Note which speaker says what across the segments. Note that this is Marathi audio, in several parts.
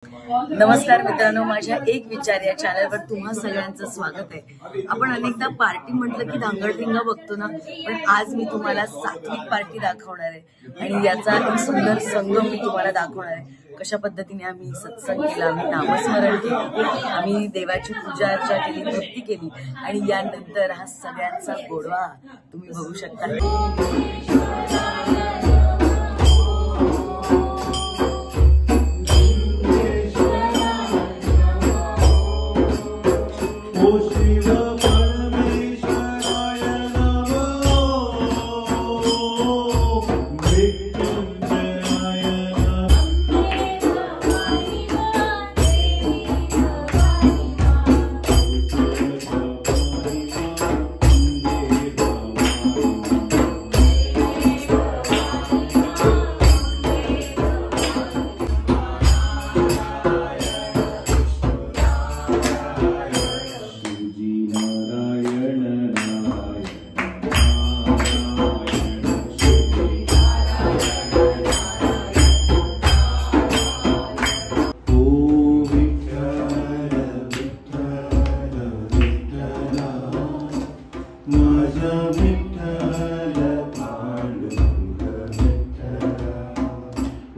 Speaker 1: नमस्कार मित्रांनो, माझ्या एक विचार या चॅनलवर तुम्हा सगळ्यांचं स्वागत आहे। आपण अनेकदा पार्टी म्हटलं की धांगडधिंगा बघतो ना, पण आज मी तुम्हाला सात्विक पार्टी दाखवणार आहे आणि याचा एक सुंदर संगम मी तुम्हाला दाखवणार आहे। कशा पद्धतीने आम्ही सत्संग केला, आम्ही नामस्मरण केलं, आम्ही देवाची पूजा अर्चा केली, भक्ती केली आणि यानंतर हा सगळ्यांचा गोडवा तुम्ही बघू शकता।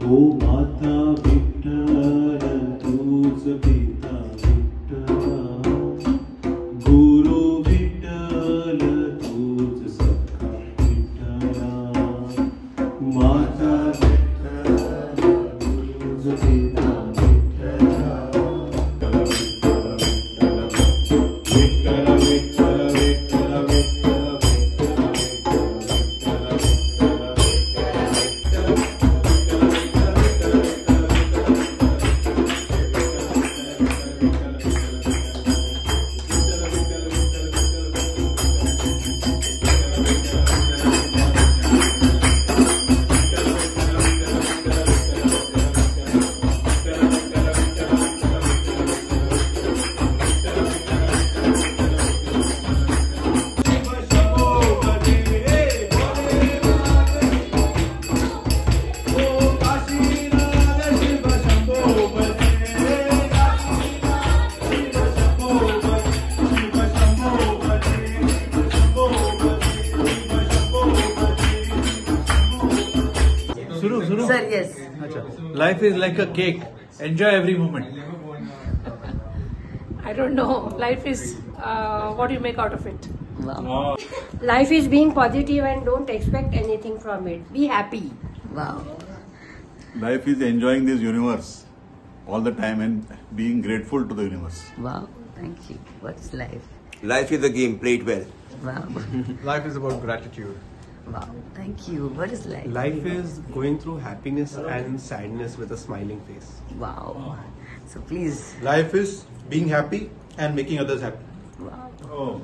Speaker 2: ओ माता विठ्ठल तूच पिता विठ्ठल, गुरु विठ्ठल तूच सखा विठ्ठल, माता विठ्ठल तूच पिता
Speaker 1: Sir, yes.
Speaker 3: Life is like a cake. Enjoy every moment.
Speaker 4: I don't know. Life is what you make out of it.
Speaker 1: Wow.
Speaker 5: Life is being positive and don't expect anything from it. Be happy.
Speaker 1: Wow.
Speaker 6: Life is enjoying this universe all the time and being grateful to the universe.
Speaker 1: Wow. Thank you. What's life?
Speaker 7: Life is a game, play it well.
Speaker 1: Wow.
Speaker 8: Life is about gratitude.
Speaker 1: Wow. Thank you. What is life?
Speaker 8: Life is going through happiness and sadness with a smiling face.
Speaker 1: Wow. So please.
Speaker 3: Life is being happy and making others happy.
Speaker 1: Wow.
Speaker 6: Oh.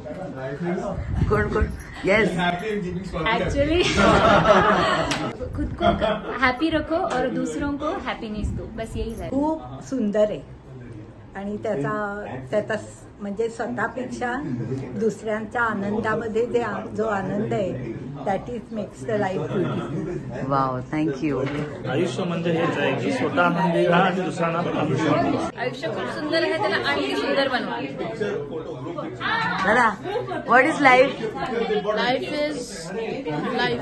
Speaker 1: Good. Yes.
Speaker 9: Actually खुद को हैप्पी रखो और दूसरों को हैप्पीनेस दो, बस यही है।
Speaker 10: खूप सुंदर आहे आणि त्याचा म्हणजे स्वतःपेक्षा दुसऱ्यांच्या आनंदामध्ये जो आनंद आहे that is makes the life beautiful.
Speaker 1: Wow, thank you.
Speaker 3: आयुष्य म्हणजे हेच आहे की स्वतः आनंदी राहा आणि दुसऱ्यांना आनंदी राहा।
Speaker 9: आयुष्य खूप सुंदर आहे, त्याला आणखी सुंदर बनवा।
Speaker 1: दादा, what is life?
Speaker 9: Life is life,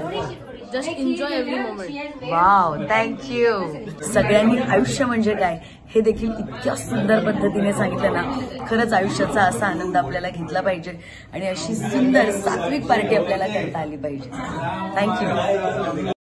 Speaker 9: just enjoy every moment.
Speaker 1: Wow, thank you. सगळ्यांनी आयुष्य म्हणजे काय हे देखील इतक्या सुंदर पद्धतीने सांगितलं ना, खरंच आयुष्याचा असा आनंद आपल्याला घेतला पाहिजे आणि अशी सुंदर सात्विक पार्टी आपल्याला करता आली पाहिजे। थँक्यू।